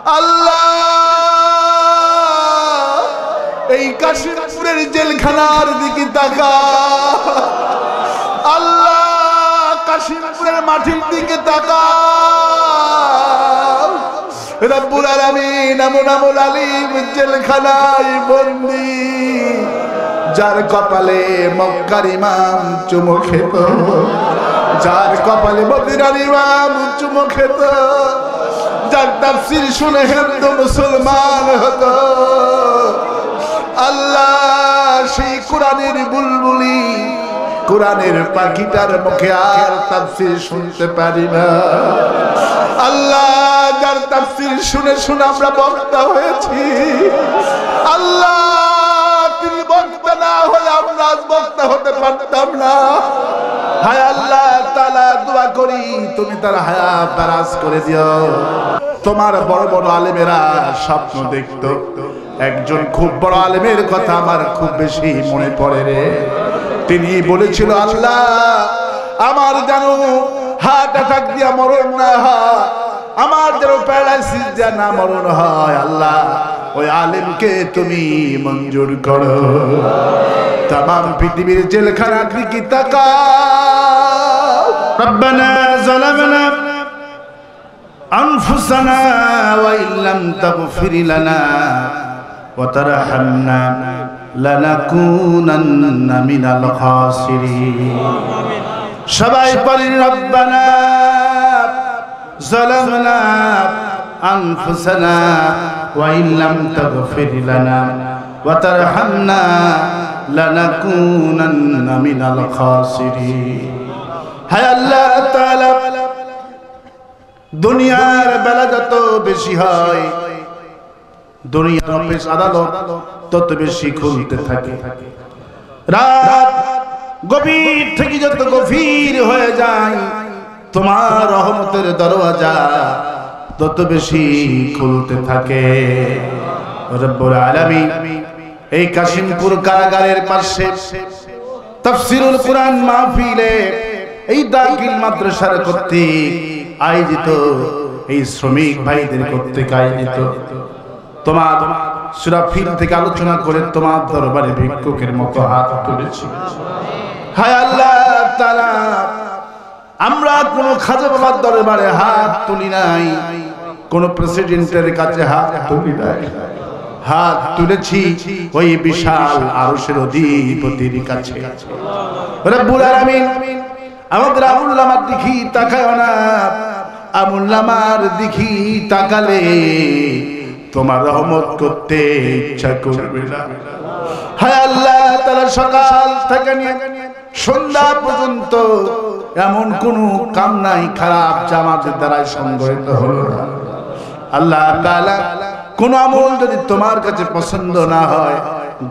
আল্লাহ এই কাশিমপুরের জেলখানার দিকে তাকাও আল্লাহ কাশিমপুরের মাটির দিকে তাকাও রব্বুল আলামিন আমুল আলিম জেলখানায় বন্দী যার কপালে মক্কার ইমাম চুমো খেত যার কপালে মদিনার ইমাম চুমো খেত যার তাফসীর শুনে হিন্দু মুসলমান হতো আল্লাহ সেই কোরআনের বুলবুলি কোরআনের পাখিটার মুখে আর তাফসীর শুনতে পারি না আল্লাহ যার তাফসীর শুনে শুনে আমরা বক্তা হয়েছি আল্লাহ তিনি বক্তা না হলে আমরা আজ বক্তা হতে পারতাম না হায় আল্লাহ তাআলা দোয়া করি তুমি তার হায়াত দারাজ করে দিও তোমার বড় বড় আলেমেরা স্বপ্ন দেখতো একজন খুব বড় আলেমের কথা আমার খুব বেশি মনে পড়ে রে তিনি বলেছিল আল্লাহ আমার যেন হার্ট অ্যাটাক দিয়া মরণ না হয় আমার যেন প্যারালাইসিস দিয়া না মরণ হয় আল্লাহ ওই আলেমকে তুমি মঞ্জুর করো तमाम পৃথিবীর জেলখানা দিকে তাকাও রব্বানা যালামনা আনফুসানা ওয়া ইল্লাম তাগফির লানা ওয়া তারহামনা লানাকুনান্না মিনাল খাসিরিন সবাই বলেন রব্বানা যালামনা আনফুসানা ওয়া ইল্লাম তাগফির লানা ওয়া তারহামনা লানাকুনান্না মিনাল খাসিরিন হায় আল্লাহ তাআলা দুনিয়ার বেলা যত বেশি হয় দুনিয়ার অফিস আদালত তত বেশি খুলতে থাকে রাত গভীর থেকে যত গভীর হয়ে যায় তোমার রহমতের দরওয়াজা তত বেশি খুলতে থাকে রব্বুল আলামিন এই কাশিমপুর কারাগারের পাশে তাফসীরুল কুরআন মাহফিলে এই দাখিল মাদ্রাসার কর্তৃক আয়োজিত এই শ্রমিক ভাইদের কর্তৃক আয়োজিত তোমার সূরা ফিল থেকে আলোচনা করে তোমার দরবারে ভিক্ষুকের মতো হাত তুলেছি হায় আল্লাহ তাআলা আমরা কোন খাজা বাবার দরবারে হাত তুলি নাই কোন প্রেসিডেন্টের কাছে হাত তুলি নাই হাত তুলেছি ওই বিশাল আরশের অধিপতির কাছে রব্বুল আলামিন আমাদের আমুল্লামার দিকে তাকাও না আমুল্লামার দিকে তাকালে তোমার রহমত করতে ইচ্ছা করবে না হায় আল্লাহ তাআলা সকাল থেকে নিয়ে সন্ধ্যা পর্যন্ত এমন কোন কাম নাই খারাপ জামাতের দ্বারা সংগঠিত হলো না আল্লাহ তাআলা কোন আমল যদি তোমার কাছে পছন্দ না হয়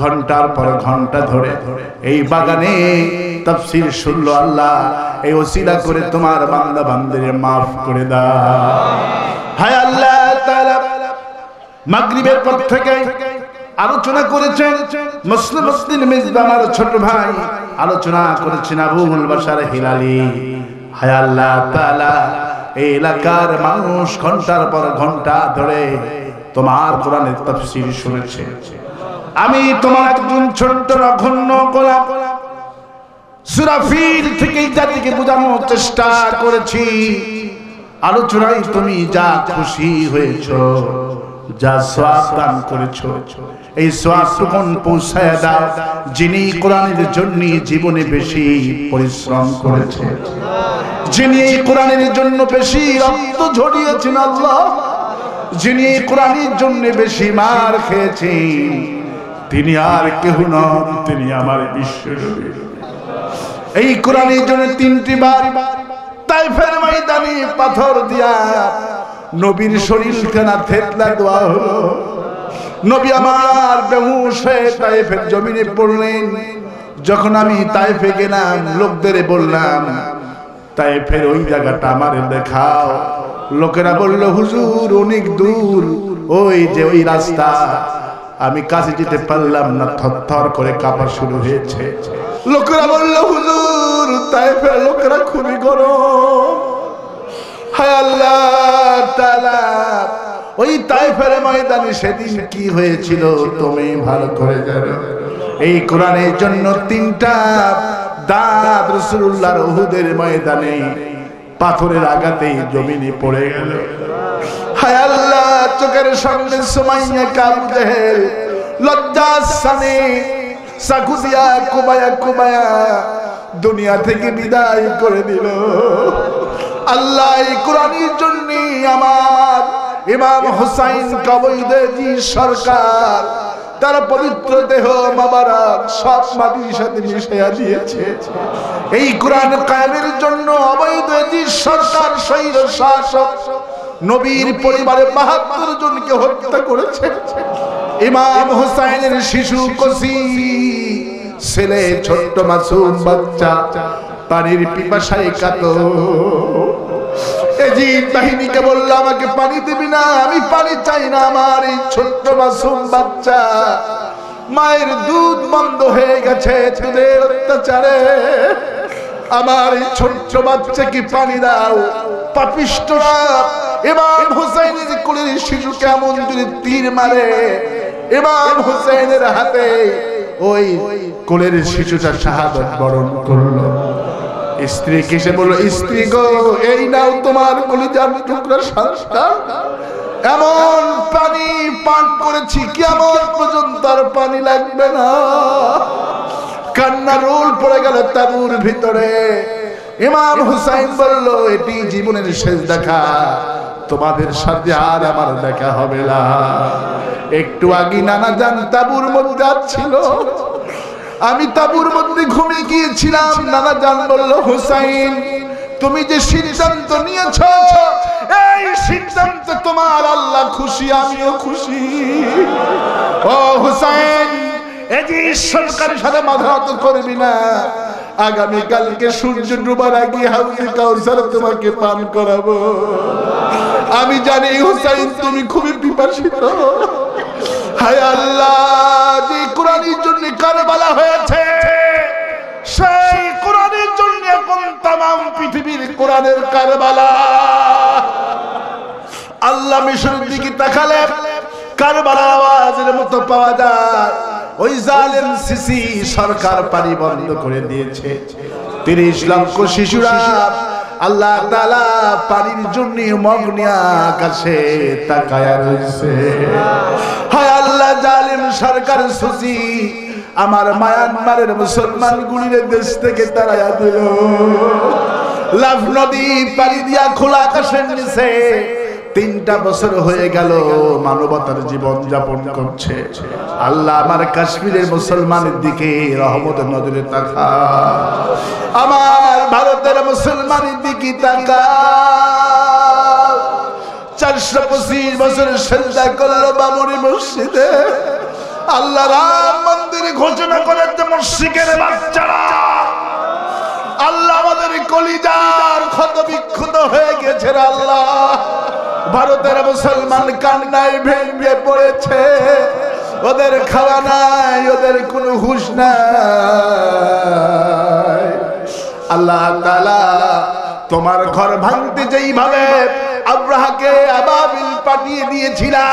ঘন্টার পর ঘন্টা ধরে এই বাগানে তাফসীর শুনলো আল্লাহ এই ওসিলা করে তোমার বান্দা বান্দিদের maaf করে দাও হায় আল্লাহ তাআলা মাগরিবের পর থেকে আলোচনা করেছেন মুসলিম মিজবা আমার ছোট ভাই আলোচনা করেছেন আবুল বাশার হিলালি হায় আল্লাহ তাআলা এই এলাকার মানুষ ঘন্টার পর ঘন্টা ধরে তোমার কোরআনের তাফসীর শুনেছে আমি তোমার একজন ছোট্ট নগণ্য গোলাম সূরা ফিল থেকে জাতিকে বোঝানোর চেষ্টা করেছি আলোচনায় তুমি যা খুশি হয়েছো যা সওয়াব দান করেছো এই সওয়াবটুকু পৌঁছায় দাও যিনি কোরআনের জন্য জীবনে বেশি পরিশ্রম করেছে যিনি কোরআনের জন্য বেশি রক্ত ঝরিয়েছেন আল্লাহ যিনি কোরআনের জন্য বেশি মার খেয়েছেন তিনি আর কেউ নন তিনি আমার বিশ্বনবী এই কোরআনের জন্য তিনটি বার তাইফের ময়দানে পাথর দিয়া নবীর শরীরখানা থেতলা দেওয়া হলো নবী আমার বেহুশ হয়ে তাইফের জমিনে পড়লেন যখন আমি তাইফে গেলাম লোকদের বললাম তাইফের ওই জায়গাটা আমারে দেখাও লোকেরা বলল হুজুর অনেক দূর ওই যে ওই রাস্তা আমি কাছে যেতে পারলাম না থরথর করে কাঁপা শুরু হয়েছে লোকেরা বলল হুজুর তাইফের লোকেরা খুবই গরম হায় আল্লাহ তাআলা ওই তাইফের ময়দানে সেদিন কি হয়েছিল তুমি ভালো করে জানো। এই কোরআনের জন্য 3টা দাঁত রাসূলুল্লাহর উহুদের ময়দানে পাথরের আঘাতে জমিনে পড়ে গেল। হায় আল্লাহ, চোখের সামনে সুমাইয়া আবু জেহেল লজ্জার স্থানে চাকু দিয়া কুবায়া কুবায়া দুনিয়া থেকে বিদায় করে দিল। আল্লাহ, এই কোরআনের জন্য আমার ইমাম হুসাইন কবৈদেজি সরকার তার পবিত্র দেহ মোবারক সব মাটির সাথে মিশিয়ে দিয়েছে। এই কোরআন কায়েমের জন্য অবৈদেজি সরকার শহীদ শাসক নবীর পরিবারে ৭২ জনকে হত্যা করেছে। ইমাম হুসাইনের শিশু কসি ছেলে ছোট্ট মাসুম বাচ্চা পানির পিপাসায় কাতর। এজিদ বাহিনীকে বলল, আমাকে পানি দিবি না, আমি পানি চাই না। আমার এই ছোট্ট মাসুম বাচ্চা, মায়ের দুধ বন্ধ হয়ে গেছে তোদের অত্যাচারে, আমার এই ছোট্ট বাচ্চাকে পানি দাও। পাপিষ্ঠরা ইমাম হুসাইনের কোলের শিশু কেমন যদি তীর মারে, ইমাম হুসাইনের হাতে ওই কোলের শিশুটা শাহাদাত বরণ করলো। স্ত্রী কেসে বলল, স্ত্রী গো, এই নাও তোমার কলিজার টুকরা সন্তান। এমন পানি পান করেছি কিয়ামত পর্যন্ত আর পানি লাগবে না। কান্না রোল পড়ে গেল তাঁবুর ভিতরে। ইমাম হুসাইন বলল, এটি জীবনের শেষ দেখা, তোমাদের সাথে আর আমার দেখা হবে না। একটু আগে নানা জান তাঁবুর মধ্যে ছিল, আমি তাঁবুর মধ্যে ঘুমিয়ে গিয়েছিলাম। নানা জান বলল, হুসাইন তুমি যে সিদ্ধান্ত নিয়েছ, এই সিদ্ধান্ত তোমার আল্লাহ খুশি, আমিও খুশি। ও হুসাইন, এই যে সরকারের সাথে মাথা নত করবি না। আগামী কালকে সূর্য ডুবার আগে হাউজে কাউসার তোমাকে পান করাবো। আমি জানি হুসাইন তুমি খুবই পিপাসিত। হায় আল্লাহ, যে কোরআনের জন্য কারবালা হয়েছে, সেই কোরআনের জন্য এখন তামাম পৃথিবীর কোরআনের কারবালা। আল্লাহ মিশরের দিকে তাকালে কারবালার আওয়াজের মতো পাওয়া যায়। ওই জালেম সিসি সরকার পানি বন্ধ করে দিয়েছে। ৩০ লক্ষ শিশুরা আল্লাহ তাআলা পানির জন্য মগ্ন আকাশে তাকায়া রয়েছে। হায় আল্লাহ, জালেম সরকার সিসি আমার মায়ানমারের মুসলমান গুলির দেশ থেকে তাড়াইয়া দিল। লাভ নদী পানি দিয়া খোলা আকাশের নিচে 3টা বছর হয়ে গেল মানবতার জীবন যাপন করছে। আল্লাহ আমার কাশ্মীরের মুসলমানের দিকে রহমতের নজরে তাকা, আমার ভারতের মুসলমানের দিকে তাকা। 425 বছর সেজদা করলো বাবরি মসজিদে। আল্লাহ রাম মন্দির ঘোষণা করেন যে মুশরিকের বাচ্চারা, আল্লাহ আমাদের কলিজার ক্ষত বিক্ষত হয়ে গেছে। আল্লাহ ভারতের মুসলমান কান্নায় ভেঙে পড়েছে। ওদের খাওয়া নাই, ওদের কোনো হুঁশ নাই। আল্লাহ তাআলা তোমার ঘর ভাঙতে যেইভাবে আব্রাহাকে আবাবিল পাঠিয়ে দিয়েছিলা,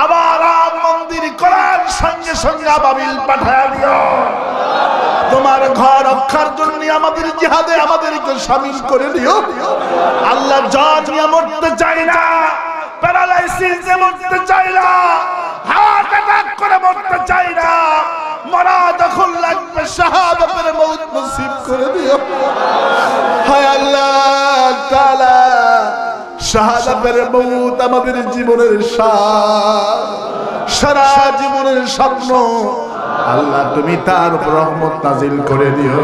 আবার রাম মন্দির করার সঙ্গে সঙ্গে আবাবিল পাঠায়া দিও। তোমার ঘর রক্ষার জন্য আমাদের জিহাদে আমাদেরকে শামিল করে দিও। আল্লাহ জান নিয়ে মরতে চাই না, প্যারালাইসিস নিয়ে মরতে চাই না, হার্ট অ্যাটাক করে মরতে চাই না। মরা যখন লাগবে শাহাদাতের মওত নসিব করে দিও। হায় আল্লাহ তাআলা, শাহাদাতের মওত আমাদের জীবনের সারা জীবনের স্বপ্ন। আল্লাহ তুমি তার উপর রহমত নাজিল করে দিও।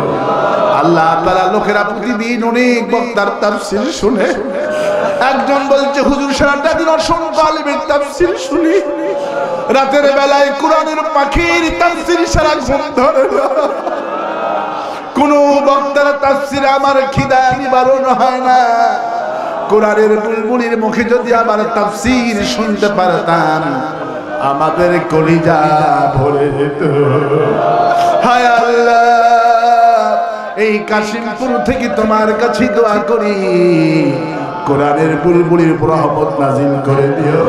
আল্লাহ তাআলা লোকেরা প্রতিদিন অনেক বক্তার তাফসীর শুনে। একজন বলছে, হুজুর সারাটা দিন অসংখ্য আলেমের তাফসীর শুনি, রাতের বেলায় কোরআনের পাখির তাফসীর সারা ঘুম ধরে না। কোন বক্তার তাফসীর আমার খিদা নিবারণ হয় না। কোরআনের বুলবুলির মুখে যদি আমার তাফসীর শুনতে পারতাম, আমাদের কলিজা ভরে যেত। হায় আল্লাহ, এই কাশিমপুর থেকে তোমার কাছে দোয়া করি, কোরআনের বুলবুলির উপর রহমত নাজিল করে দিও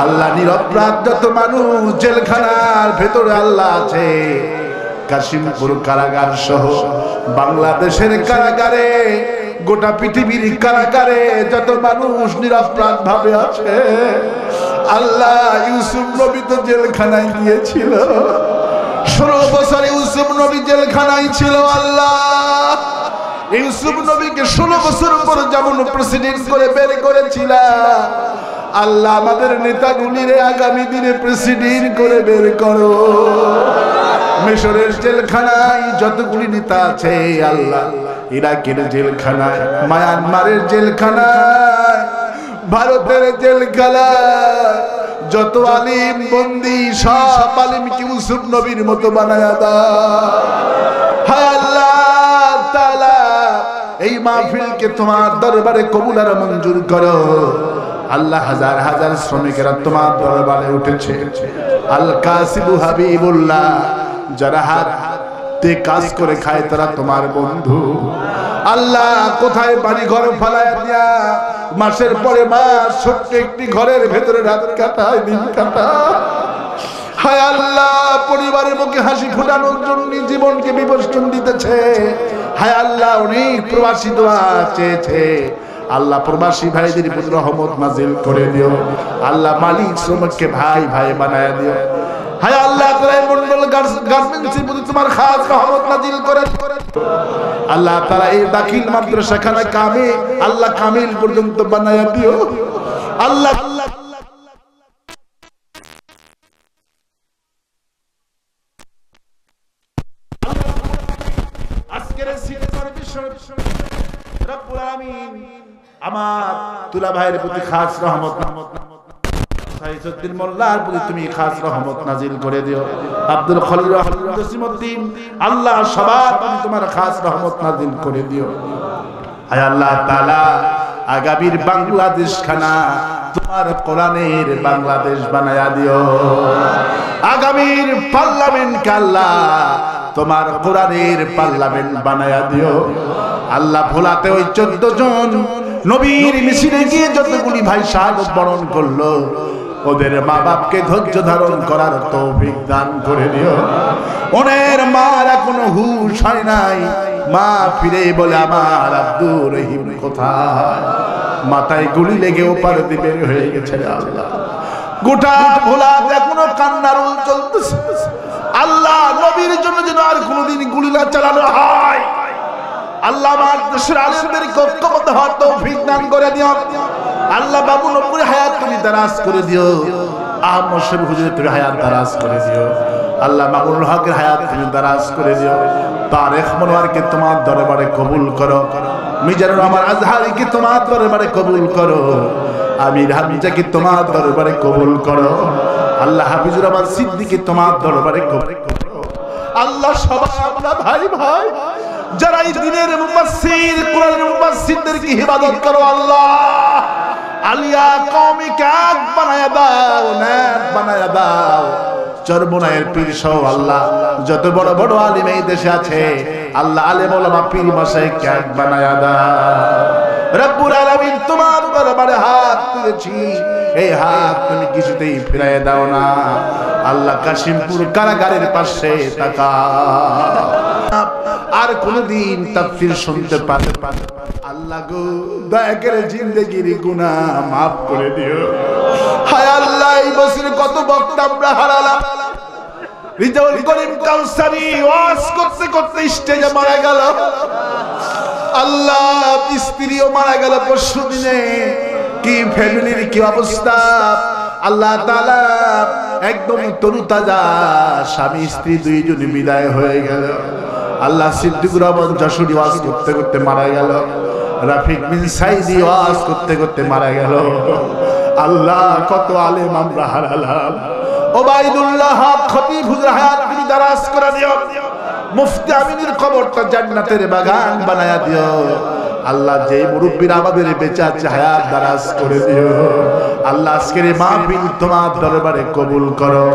আল্লাহ। নিরপরাধ যত মানুষ জেলখানার ভেতরে আল্লাহ আছে, কাশিমপুর কারাগার সহ বাংলাদেশের কারাগারে, গোটা পৃথিবীর কারাগারে যত মানুষ নিরপরাধ ভাবে আছে আল্লাহ, ইউসুফ নবী তো জেলখানায় গিয়েছিল, 16 বছর ইউসুফ নবী জেলখানায় ছিল। আল্লাহ ইউসুফ নবীকে 16 বছর পর যেমন প্রেসিডেন্ট করে বের করেছিল, আল্লাহ আমাদের নেতাগুলিরে আগামী দিনে প্রেসিডেন্ট করে বের করো। মিশরের জেলখানায় যতগুলি নেতা আছে আল্লাহ, ইরাকের জেলখানায়, মায়ানমারের জেলখানায়, ভারতের জেলখানায় যত আলিম বন্দী সব আলিমকে ইউসুফ নবীর মতো বানায়া দাও। হায় আল্লাহ তাআলা, এই মাহফিলকে তোমার দরবারে কবুল আর মঞ্জুর করো। আল্লাহ হাজার হাজার শ্রমিকেরা তোমার দরবারে উঠেছে। আল কাসিবু হাবিবুল্লাহ, যারা হাতে কাজ করে খায় তারা তোমার বন্ধু। আল্লাহ কোথায় বাড়ি ঘর ফালায় দিয়া মাসের পরে মাস ছোট্ট একটি ঘরের ভেতরে রাত কাটায়, দিন কাটায়। হায় আল্লাহ, পরিবারের মুখে হাসি ফোটানোর জন্য জীবনকে বিসর্জন দিতেছে। হায় আল্লাহ, অনেক প্রবাসী দোয়া চেয়েছে। আল্লাহ প্রবাসী ভাইদের প্রতি রহমত নাজিল করে দিও। আল্লাহ মালিক শ্রমিককে ভাই ভাই বানায় দিও। হায় আল্লাহ, মন্ডল গার্মেন্টসের প্রতি তোমার খাস রহমত নাজিল করে। আল্লাহ তাআলা এই দাখিল মাদ্রাসাখানা কামে আল্লাহ কামিল পর্যন্ত বানায় দিও। আল্লাহ আজকের সিনেমার বিষয় রব্বুল আলামিন আমার তুলা ভাইয়ের প্রতি খাস রহমত সাইয়্যিদুদ্দিন মোল্লার প্রতি তুমি খাস রহমত নাজিল করে দিও। আব্দুল খলিল জসিমউদ্দিন, আল্লাহ সবার প্রতি তোমার খাস রহমত নাজিল করে দিও। হায় আল্লাহ তাআলা, আগামীর বাংলাদেশ খানা তোমার কোরআনের বাংলাদেশ বানায়া দিও। আগামীর পার্লামেন্ট আল্লাহ তোমার কোরআনের পার্লামেন্ট বানায়া দিও। আল্লাহ ভোলাতে ওই 14 জন নবীর মিছিলে গিয়ে যতগুলি ভাই শাহাদত বরণ করলো, ওদের মা বাপকে ধৈর্য ধারণ করার তৌফিক দান করে দিও। ওনের মার এখনো হুঁশ হয় নাই, মা ফিরে বলে আমার আব্দুর রহিম কোথায়? মাথায় গুলি লেগে ওপার দিকে হয়ে গেছে। আল্লাহ গোটা ভোলা এখনো কান্নার উল চলতেছে। আল্লাহ নবীর জন্য যেন আর কোনোদিন গুলি না চালানো হয়। আল্লাহ আমার দেশের আলেমদেরকে ঐক্যবদ্ধ হওয়ার তৌফিক দান করে দিও। আল্লাহ বাবু নবীর হায়াত তুমি দারাজ করে দিও। আহমদ শরীফ হুজুরের তুমি হায়াত দারাজ করে দিও। আল্লাহ মামুনুল হকের হায়াত তুমি দারাজ করে দিও। তারেক মনোয়ারকে তোমার দরবারে কবুল করো। মিজানুর রহমান আজহারিকে তোমার দরবারে কবুল করো। আমির হামজাকে তোমার দরবারে কবুল করো। আল্লাহ হাফিজুর রহমান সিদ্দিককে তোমার দরবারে কবুল করো। আল্লাহ সবাই আমরা ভাই ভাই যারা এই দিনের মুফাসসির কোরআনের মুফাসসিরদেরকে ইবাদত করো। আল্লাহ আলিয়া কওমিকে এক বানায়া দাও, নেক বানায়া দাও। চরমোনায়ের পীর সহ আল্লাহ যত বড় বড় আলিম এই দেশে আছে আল্লাহ আলেম ওলামা পীর মাশায়েখকে এক বানায়া দাও। রব্বুল আলামিন তোমার দরবারে হাত তুলেছি, এই হাত তুমি কিছুতেই ফিরাইয়া দাও না। আল্লাহ কাশিমপুর কারাগারের পাশে তাকাও। আর কোনদিন তাফসীর শুনতে পারে আল্লাহ গো, দয়া করে জিন্দেগির গুনাহ মাফ করে দিও। হায় আল্লাহ, এই বছর কত বক্তা আমরা হারালাম। রিজাউল করিম কাউসারি ওয়াজ করতে করতে স্টেজে মারা গেল। আল্লাহ স্ত্রীও মারা গেল পরশু দিনে। কি ফ্যামিলির কি অবস্থা! আল্লাহ তাআলা একদম তরুতাজা স্বামী স্ত্রী দুইজন বিদায় হয়ে গেল। আল্লাহ সিদ্দিকুর রহমান যশোরী ওয়াজ করতে করতে মারা গেল। রাফিক বিন সাইদি ওয়াজ করতে করতে মারা গেল। আল্লাহ কত আলেম আমরা হারালাম। ওবাইদুল্লাহ হক খতিব হুজুর হায়াত তুমি দারাজ করে দিও। মুফতি আমিনের কবরটা জান্নাতের বাগান বানায়া দিও। আল্লাহ যে মুরব্বীরা আমাদের বেঁচে আছে হায়াত দারাজ করে দিও আল্লাহ আজকের এই মাহফিল তোমার দরবারে কবুল করো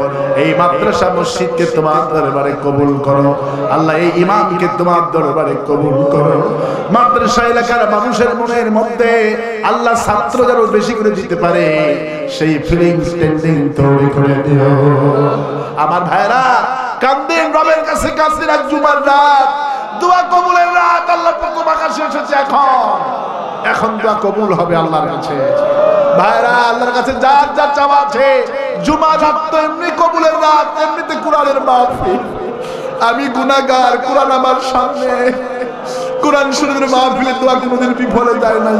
এই মাদ্রাসা মসজিদকে তোমার দরবারে কবুল করো আল্লাহ এই ইমামকে তোমার দরবারে কবুল করো মাদ্রাসা এলাকার মানুষের মনের মধ্যে আল্লাহ ছাত্র যেন বেশি করে দিতে পারে সেই ফিলিং স্ট্যান্ডিং তৈরি করে দিও আমার ভাইরা কান্দেন রবের কাছে কান্দেন আজ জুমার রাত দোয়া কবুলের রাত আল্লাহ প্রথম আকাশে এসেছে এখন দোয়া কবুল হবে আল্লাহর কাছে ভাইরা আল্লাহর কাছে যার যার চাওয়া আছে জুমার রাত তো এমনি কবুলের রাত এমনিতে কোরআনের মাহফিল আমি গুনাহগার কোরআন আমার সামনে কোরআন শরীফের মাহফিলে দোয়া কোনোদিন বিফলে যায় না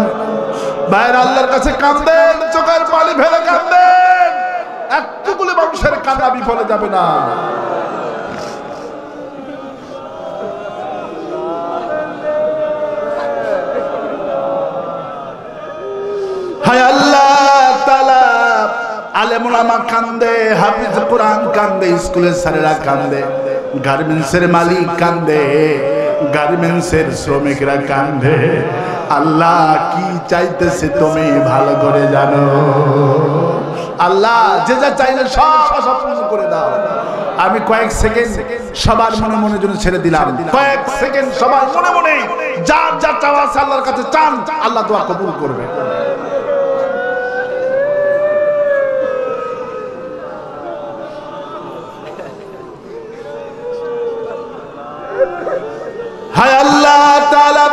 ভাইরা আল্লাহর কাছে কাঁদেন চোখের পানি ফেলে কাঁদেন এতগুলো মানুষের কান্না বিফলে যাবে না হায় আল্লাহ তাআলা আলেম ওলামা কান্দে হাফিজ কোরআন কান্দে স্কুলের স্যারেরা কান্দে গার্মেন্টসের মালিক কান্দে গার্মেন্টসের শ্রমিকরা কান্দে আল্লাহ কি চাইতেছে তুমি ভালো করে জানো আল্লাহ যে যা চাইলে সব পূর্ণ করে দাও আমি কয়েক সেকেন্ড সবার মনে মনে জন্য ছেড়ে দিলাম কয়েক সেকেন্ড সবার মনে মনে যার যা চাওয়া আছে আল্লাহর কাছে চান আল্লাহ দোয়া কবুল করবে হায় আল্লাহ তাআলা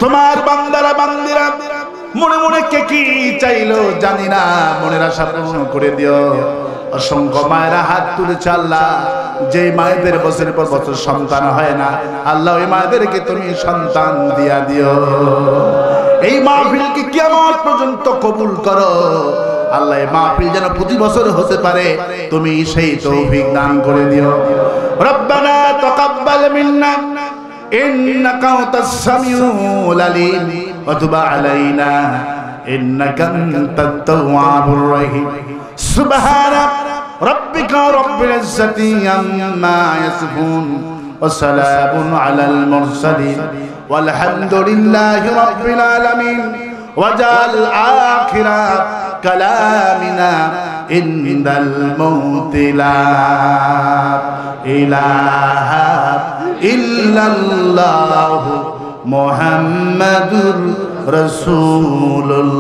তোমার বান্দারা বান্দিরা মনে মনে কে কি চাইলো জানি না মনের আশা পূর্ণ করে দিও অসংখ্য মায়েরা হাত তুলেছে আল্লাহ যে মায়েদের বছরের পর বছর সন্তান হয় না আল্লাহ ওই মায়েদেরকে তুমি সন্তান দিয়া দিও এই মাহফিলকে কিয়ামত পর্যন্ত কবুল করো আল্লাহ এই মাহফিল যেন প্রতি বছর হতে পারে তুমি সেই তৌফিক দান করে দিও রব্বানা তাকাব্বাল মিন্না إنك أنت السميع العليم وتب علينا إنك أنت التواب الرحيم سبحان ربك رب العزة عما يصفون وسلام على المرسلين والحمد لله رب العالمين وجعل آخر كلامنا عند الموت لا إله ইল্লাল্লাহু মুহাম্মাদুর রাসূলুল্লাহ